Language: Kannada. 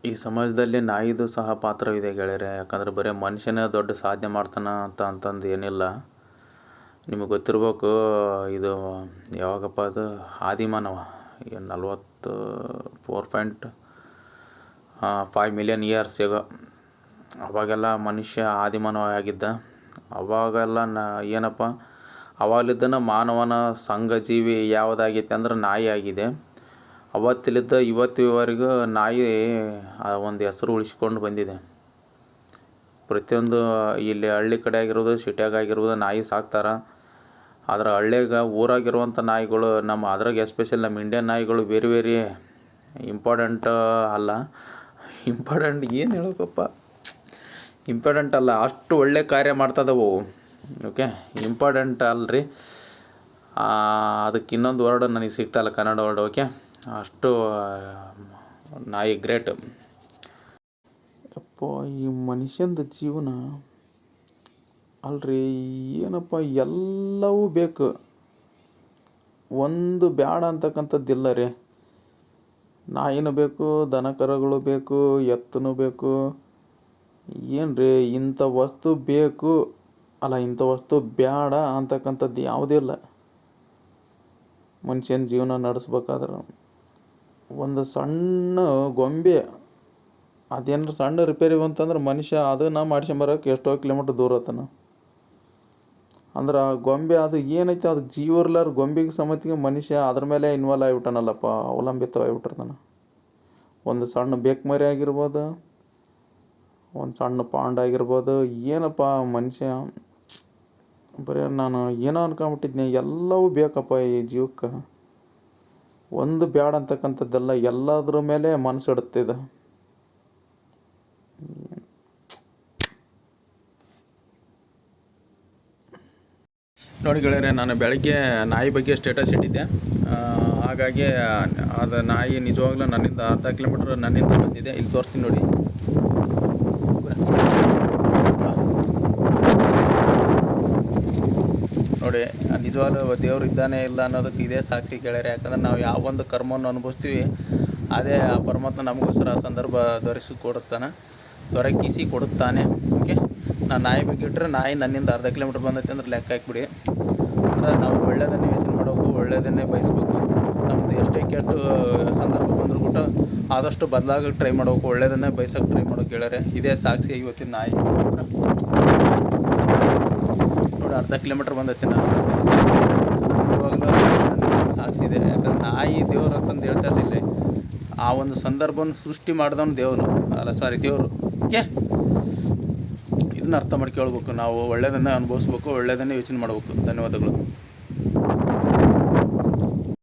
ಈ ಸಮಾಜದಲ್ಲಿ ನಾಯಿದು ಸಹ ಪಾತ್ರವಿದೆ ಗೆಳೆಯರೆ. ಯಾಕಂದರೆ ಬರೀ ಮನುಷ್ಯನೇ ದೊಡ್ಡ ಸಾಧನೆ ಮಾಡ್ತಾನೆ ಅಂತಂದು ಏನಿಲ್ಲ. ನಿಮಗೆ ಗೊತ್ತಿರ್ಬೇಕು, ಇದು ಯಾವಾಗಪ್ಪ ಅದು ಆದಿಮಾನವ 44.5 ಮಿಲಿಯನ್ ಇಯರ್ಸ್ ಈಗ. ಅವಾಗೆಲ್ಲ ಮನುಷ್ಯ ಆದಿಮಾನವ ಆಗಿದ್ದ. ಅವಾಗೆಲ್ಲ ಏನಪ್ಪ, ಅವಾಗಲಿದ್ದನ ಮಾನವನ ಸಂಘಜೀವಿ ಯಾವುದಾಗೈತೆ ಅಂದ್ರೆ ನಾಯಿ ಆಗಿದೆ. ಅವತ್ತಿಲಿದ್ದ ಇವತ್ತಿವರೆಗೂ ನಾಯಿ ಒಂದು ಹೆಸರು ಉಳಿಸ್ಕೊಂಡು ಬಂದಿದೆ. ಪ್ರತಿಯೊಂದು ಇಲ್ಲಿ ಹಳ್ಳಿ ಕಡೆ ಆಗಿರ್ಬೋದು, ಸಿಟಿಯಾಗ ಆಗಿರ್ಬೋದು ನಾಯಿ ಸಾಕ್ತಾರೆ. ಆದ್ರೆ ಹಳ್ಳಿಯಾಗ ಊರಾಗಿರುವಂಥ ನಾಯಿಗಳು ಅದ್ರಾಗ ಎಸ್ಪೆಷಲಿ ನಮ್ಮ ಇಂಡಿಯನ್ ನಾಯಿಗಳು ವೆರಿ ಇಂಪಾರ್ಟೆಂಟ್ ಅಲ್ಲ. ಇಂಪಾರ್ಟೆಂಟ್ ಏನು ಹೇಳಬೇಕಪ್ಪ, ಇಂಪಾರ್ಟೆಂಟ್ ಅಲ್ಲ, ಅಷ್ಟು ಒಳ್ಳೆ ಕಾರ್ಯ ಮಾಡ್ತದವು. ಓಕೆ, ಇಂಪಾರ್ಟೆಂಟ್ ಅಲ್ರಿ, ಅದಕ್ಕೆ ಇನ್ನೊಂದು ವರ್ಡ್ ನನಗೆ ಸಿಗ್ತಾಯಿಲ್ಲ, ಕನ್ನಡ ವರ್ಡ್. ಓಕೆ, ಅಷ್ಟು ನಾಯಿ ಗ್ರೇಟ್. ಅಪ್ಪ, ಈ ಮನುಷ್ಯಂದು ಜೀವನ ಅಲ್ರಿ, ಏನಪ್ಪ, ಎಲ್ಲವೂ ಬೇಕು, ಒಂದು ಬೇಡ ಅಂತಕ್ಕಂಥದ್ದಿಲ್ಲ ರೀ. ನಾಯಿನೂ ಬೇಕು, ದನ ಕರುಗಳು ಬೇಕು, ಎತ್ತೂ ಬೇಕು. ಏನು ರೀ, ಇಂಥ ವಸ್ತು ಬೇಕು ಅಲ್ಲ, ಇಂಥ ವಸ್ತು ಬೇಡ ಅಂತಕ್ಕಂಥದ್ದು ಯಾವುದೂ ಇಲ್ಲ. ಮನುಷ್ಯನ ಜೀವನ ನಡೆಸ್ಬೇಕಾದ್ರೆ ಒಂದು ಸಣ್ಣ ಗೊಂಬೆ ಅದೇನಾರು ಸಣ್ಣ ರಿಪೇರಿ ಬಂತಂದ್ರೆ ಮನುಷ್ಯ ಅದನ್ನು ಮಾಡ್ಸ್ಕೊಂಬರೋಕೆ ಎಷ್ಟೋ ಕಿಲೋಮೀಟ್ರ್ ದೂರ ಆತನ. ಅಂದ್ರೆ ಆ ಗೊಂಬೆ ಅದು ಏನೈತೆ, ಅದು ಜೀವ ಇರ್ಲಾರ ಗೊಂಬೆಗೆ ಸಮೇತಿಗೆ ಮನುಷ್ಯ ಅದ್ರ ಮೇಲೆ ಇನ್ವಾಲ್ವ್ ಆಗಿಬಿಟ್ಟಾನಲ್ಲಪ್ಪ, ಅವಲಂಬಿತವಾಗಿಬಿಟ್ಟಿರ್ತಾನೆ. ಒಂದು ಸಣ್ಣ ಬೇಕ್ ಮರಿ ಆಗಿರ್ಬೋದು, ಒಂದು ಸಣ್ಣ ಪಾಂಡ್ ಆಗಿರ್ಬೋದು, ಏನಪ್ಪ ಮನುಷ್ಯ ಬರೀ ನಾನು ಏನೋ ಅನ್ಕೊಂಬಿಟ್ಟಿದ್ನಿ. ಎಲ್ಲವೂ ಬೇಕಪ್ಪ ಈ ಜೀವಕ್ಕೆ, ಒಂದು ಬ್ಯಾಡ ಅಂತಕ್ಕಂಥದ್ದೆಲ್ಲ, ಎಲ್ಲದ್ರ ಮೇಲೆ ಮನಸ್ಸು ಇಡುತ್ತಿದೆ. ನೋಡಿ ಗೆಳೆಯರೆ, ನಾನು ಬೆಳಗ್ಗೆ ನಾಯಿ ಬಗ್ಗೆ ಸ್ಟೇಟಸ್ ಇಟ್ಟಿದ್ದೆ. ಹಾಗಾಗಿ ಅದು ನಾಯಿ ನಿಜವಾಗ್ಲೂ ನನ್ನಿಂದ ಅರ್ಧ ಕಿಲೋಮೀಟ್ರ್ ನನ್ನಿಂದ ಬಂದಿದೆ. ಇಲ್ಲಿ ತೋರಿಸ್ತೀನಿ ನೋಡಿ. ನೋಡಿ, ನಿಜವಾಗ್ಲೂ ದೇವ್ರು ಇದ್ದಾನೆ ಇಲ್ಲ ಅನ್ನೋದಕ್ಕೆ ಇದೇ ಸಾಕ್ಷಿ ಗೆಳೆಯರೆ. ಯಾಕಂದ್ರೆ ನಾವು ಯಾವ ಒಂದು ಕರ್ಮವನ್ನು ಅನುಭವಿಸ್ತೀವಿ ಅದೇ ಆ ಪರಮಾತ್ಮ ನಮಗೋಸ್ಕರ ಸಂದರ್ಭ ದೊರಕಿಸಿ ಕೊಡುತ್ತಾನೆ. ಓಕೆ, ನಾನು ನಾಯಿ ಬಗ್ಗೆ ಇಟ್ಟರೆ ನಾಯಿ ನನ್ನಿಂದ ಅರ್ಧ ಕಿಲೋಮೀಟ್ರ್ ಬಂದೈತೆ ಅಂದ್ರೆ ಲೆಕ್ಕ ಹಾಕ್ಬಿಡಿ. ಅಂದರೆ ನಾವು ಒಳ್ಳೆಯದನ್ನೇ ಯೋಚನೆ ಮಾಡಬೇಕು, ಒಳ್ಳೆಯದನ್ನೇ ಬಯಸ್ಬೇಕು. ನಮ್ಮದು ಎಷ್ಟೇ ಕೆಟ್ಟ ಸಂದರ್ಭ ಬಂದರೂ ಕೂಡ ಆದಷ್ಟು ಬದಲಾಗೋಕ್ಕೆ ಟ್ರೈ ಮಾಡ್ಬೇಕು, ಒಳ್ಳೆಯದನ್ನೇ ಬಯಸೋಕ್ಕೆ ಟ್ರೈ ಮಾಡೋಕೆ ಗೆಳೆಯರೆ. ಇದೇ ಸಾಕ್ಷಿ ಇವತ್ತಿನ ನಾಯಿ. ನೋಡಿ, ಅರ್ಧ ಕಿಲೋಮೀಟ್ರ್ ಬಂದೈತೆ ನಾನು ಇವಾಗಲೂ ಸಾಕ್ಷಿ ಇದೆ. ಯಾಕಂದ್ರೆ ನಾಯಿ ದೇವ್ರು ಅಂತಂದು ಹೇಳ್ತಾ ಇರಲಿಲ್ಲ. ಆ ಒಂದು ಸಂದರ್ಭವನ್ನು ಸೃಷ್ಟಿ ಮಾಡಿದವನು ದೇವರು. ಓಕೆ, ಇದನ್ನ ಅರ್ಥ ಮಾಡ್ಕೊಳ್ಬೇಕು. ನಾವು ಒಳ್ಳೆಯದನ್ನೇ ಅನುಭವಿಸ್ಬೇಕು, ಒಳ್ಳೆಯದನ್ನೇ ಯೋಚನೆ ಮಾಡಬೇಕು. ಧನ್ಯವಾದಗಳು.